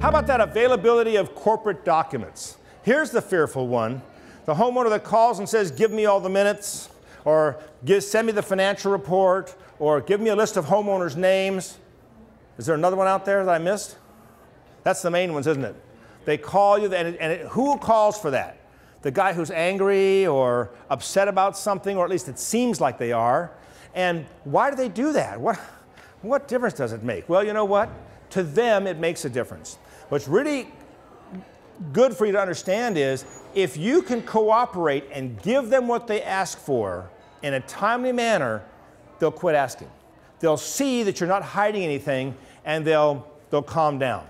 How about that availability of corporate documents? Here's the fearful one. The homeowner that calls and says, give me all the minutes, or send me the financial report, or give me a list of homeowners' names. Is there another one out there that I missed? That's the main ones, isn't it? They call you, who calls for that? The guy who's angry or upset about something, or at least it seems like they are. And why do they do that? What difference does it make? Well, you know what? To them, it makes a difference. What's really good for you to understand is if you can cooperate and give them what they ask for in a timely manner, they'll quit asking. They'll see that you're not hiding anything, and they'll calm down.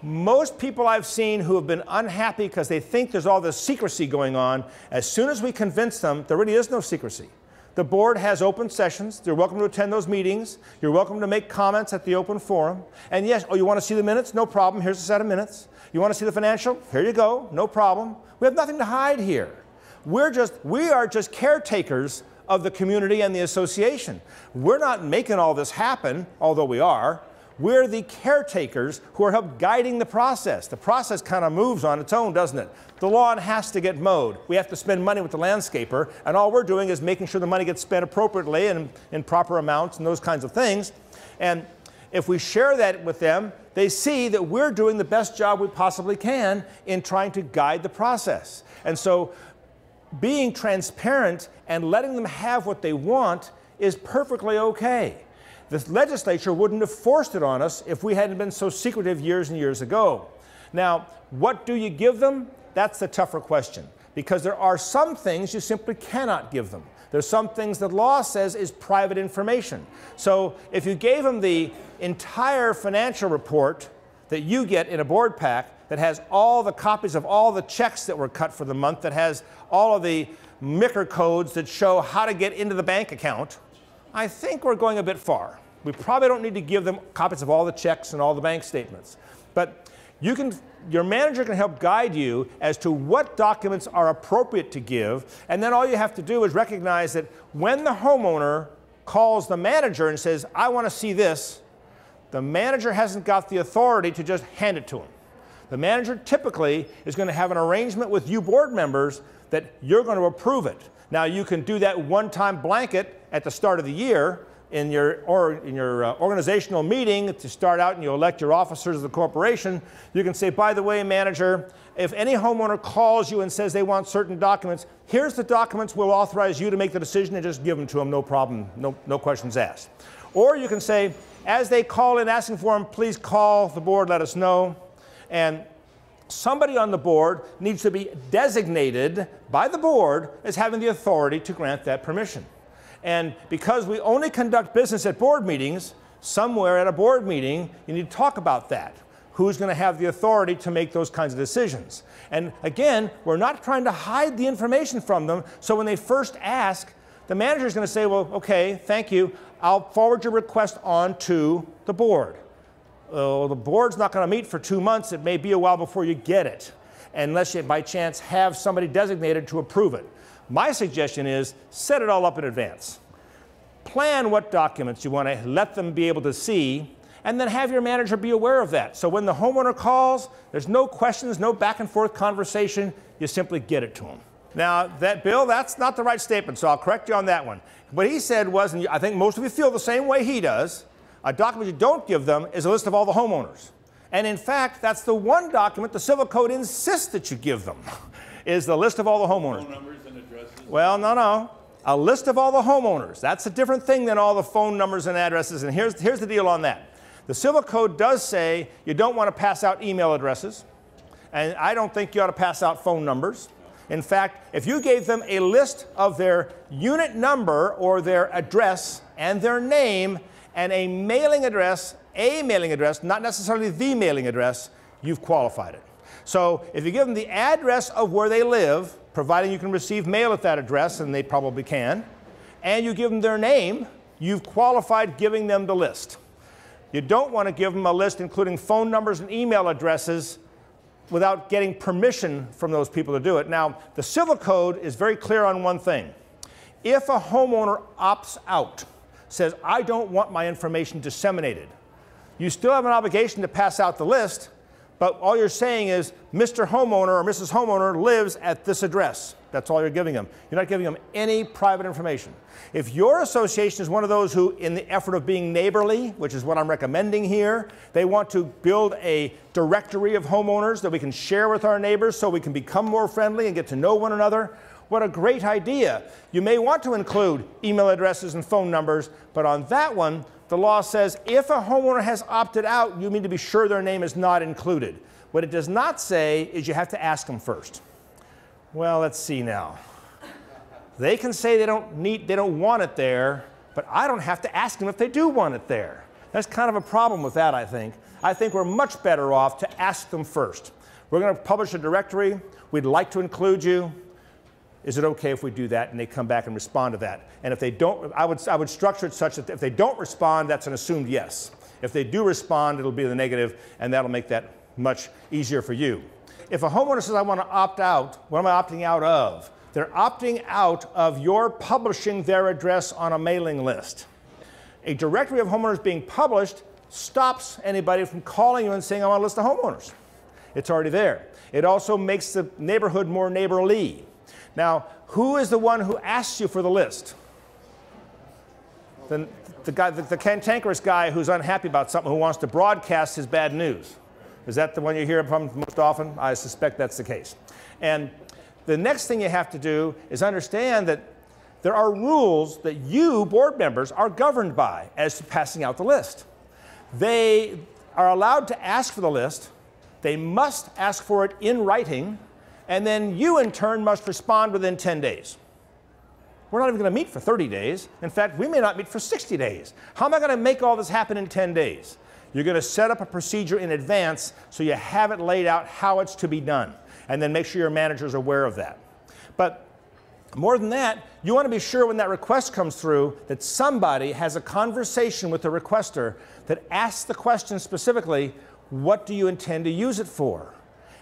Most people I've seen who have been unhappy because they think there's all this secrecy going on, as soon as we convince them there really is no secrecy. The board has open sessions. You're welcome to attend those meetings. You're welcome to make comments at the open forum. And yes, oh, you want to see the minutes? No problem. Here's a set of minutes. You want to see the financial? Here you go. No problem. We have nothing to hide here. We are just caretakers of the community and the association. We're not making all this happen, although we are. We're the caretakers who are help guiding the process. The process kind of moves on its own, doesn't it? The lawn has to get mowed. We have to spend money with the landscaper, and all we're doing is making sure the money gets spent appropriately and in proper amounts and those kinds of things. And if we share that with them, they see that we're doing the best job we possibly can in trying to guide the process. And so being transparent and letting them have what they want is perfectly okay. The legislature wouldn't have forced it on us if we hadn't been so secretive years and years ago. Now, what do you give them? That's the tougher question, because there are some things you simply cannot give them. There's some things that law says is private information. So if you gave them the entire financial report that you get in a board pack that has all the copies of all the checks that were cut for the month, that has all of the MICR codes that show how to get into the bank account, I think we're going a bit far. We probably don't need to give them copies of all the checks and all the bank statements. But your manager can help guide you as to what documents are appropriate to give, and then all you have to do is recognize that when the homeowner calls the manager and says, I want to see this, the manager hasn't got the authority to just hand it to him. The manager typically is going to have an arrangement with you board members that you're going to approve it. Now, you can do that one-time blanket at the start of the year in your organizational meeting to start out, and you elect your officers of the corporation. You can say, by the way, manager, if any homeowner calls you and says they want certain documents, here's the documents. We'll authorize you to make the decision and just give them to them, no problem, no questions asked. Or you can say, as they call in asking for them, please call the board, let us know. And somebody on the board needs to be designated by the board as having the authority to grant that permission. And because we only conduct business at board meetings, somewhere at a board meeting, you need to talk about that. Who's going to have the authority to make those kinds of decisions? And again, we're not trying to hide the information from them, so when they first ask, the manager is going to say, well, okay, thank you. I'll forward your request on to the board. The board's not going to meet for 2 months. It may be a while before you get it, unless you, by chance, have somebody designated to approve it. My suggestion is set it all up in advance. Plan what documents you want to let them be able to see, and then have your manager be aware of that. So when the homeowner calls, there's no questions, no back and forth conversation. You simply get it to them. Now, Bill, that's not the right statement, so I'll correct you on that one. What he said was, and I think most of you feel the same way he does, a document you don't give them is a list of all the homeowners. And in fact, that's the one document the Civil Code insists that you give them, is the list of all the homeowners. Phone numbers and addresses? Well, no. A list of all the homeowners. That's a different thing than all the phone numbers and addresses, and here's the deal on that. The Civil Code does say you don't want to pass out email addresses, and I don't think you ought to pass out phone numbers. In fact, if you gave them a list of their unit number or their address and their name and a mailing address, not necessarily the mailing address, you've qualified it. So if you give them the address of where they live, providing you can receive mail at that address, and they probably can, and you give them their name, you've qualified giving them the list. You don't want to give them a list including phone numbers and email addresses without getting permission from those people to do it. Now, the Civil Code is very clear on one thing. If a homeowner opts out, says, I don't want my information disseminated, you still have an obligation to pass out the list, but all you're saying is Mr. Homeowner or Mrs. Homeowner lives at this address. That's all you're giving them. You're not giving them any private information. If your association is one of those who, in the effort of being neighborly, which is what I'm recommending here, they want to build a directory of homeowners that we can share with our neighbors so we can become more friendly and get to know one another, what a great idea. You may want to include email addresses and phone numbers, but on that one, the law says if a homeowner has opted out, you need to be sure their name is not included. What it does not say is you have to ask them first. Well, let's see now. They can say they don't want it there, but I don't have to ask them if they do want it there. That's kind of a problem with that, I think. I think we're much better off to ask them first. We're going to publish a directory. We'd like to include you. Is it okay if we do that? And they come back and respond to that. And if they don't, I would structure it such that if they don't respond, that's an assumed yes. If they do respond, it'll be the negative, and that'll make that much easier for you. If a homeowner says, I want to opt out, what am I opting out of? They're opting out of your publishing their address on a mailing list. A directory of homeowners being published stops anybody from calling you and saying, I want a list of homeowners. It's already there. It also makes the neighborhood more neighborly. Now, who is the one who asks you for the list? The cantankerous guy who's unhappy about something, who wants to broadcast his bad news. Is that the one you hear from most often? I suspect that's the case. And the next thing you have to do is understand that there are rules that you, board members, are governed by as to passing out the list. They are allowed to ask for the list. They must ask for it in writing. And then you, in turn, must respond within 10 days. We're not even going to meet for 30 days. In fact, we may not meet for 60 days. How am I going to make all this happen in 10 days? You're going to set up a procedure in advance so you have it laid out how it's to be done. And then make sure your manager is aware of that. But more than that, you want to be sure when that request comes through that somebody has a conversation with the requester that asks the question specifically, what do you intend to use it for?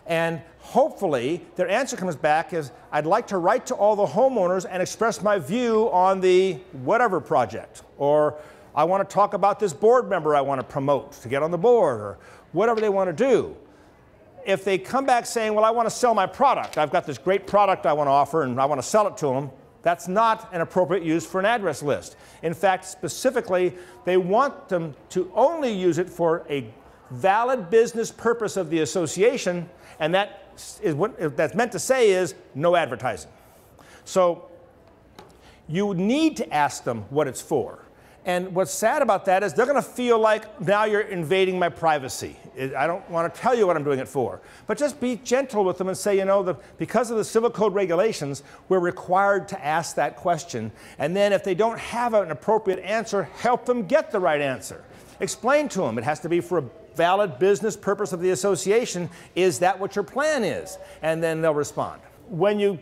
And hopefully their answer comes back as, I'd like to write to all the homeowners and express my view on the whatever project, or I want to talk about this board member I want to promote to get on the board, or whatever they want to do. If they come back saying, well, I want to sell my product, I've got this great product I want to offer and I want to sell it to them, that's not an appropriate use for an address list. In fact, specifically, they want them to only use it for a valid business purpose of the association, and that is what that's meant to say is no advertising. So you need to ask them what it's for. And what's sad about that is they're going to feel like now you're invading my privacy. I don't want to tell you what I'm doing it for. But just be gentle with them and say, you know, because of the civil code regulations, we're required to ask that question. And then if they don't have an appropriate answer, help them get the right answer. Explain to them it has to be for a valid business purpose of the association. Is that what your plan is? And then they'll respond. When you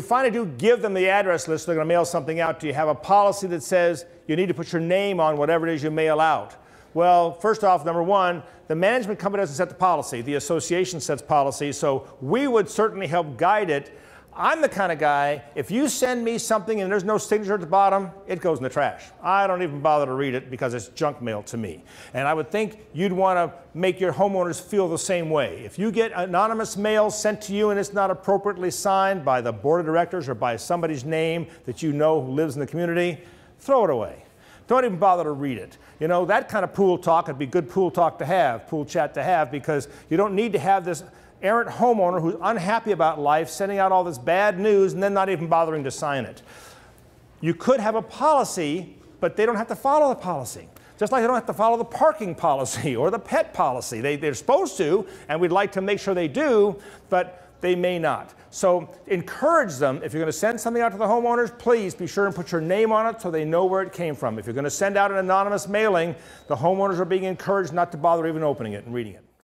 finally do give them the address list, they're going to mail something out to you. Have a policy that says you need to put your name on whatever it is you mail out. Well, first off, number one, the management company doesn't set the policy. The association sets policy, so we would certainly help guide it. I'm the kind of guy, if you send me something and there's no signature at the bottom, it goes in the trash. I don't even bother to read it because it's junk mail to me. And I would think you'd want to make your homeowners feel the same way. If you get anonymous mail sent to you and it's not appropriately signed by the board of directors or by somebody's name that you know who lives in the community, throw it away. Don't even bother to read it. You know, that kind of pool talk would be good pool talk to have, pool chat to have, because you don't need to have this errant homeowner who's unhappy about life sending out all this bad news and then not even bothering to sign it. You could have a policy, but they don't have to follow the policy. Just like they don't have to follow the parking policy or the pet policy. They're supposed to, and we'd like to make sure they do, but they may not. So encourage them, if you're going to send something out to the homeowners, please be sure and put your name on it so they know where it came from. If you're going to send out an anonymous mailing, the homeowners are being encouraged not to bother even opening it and reading it.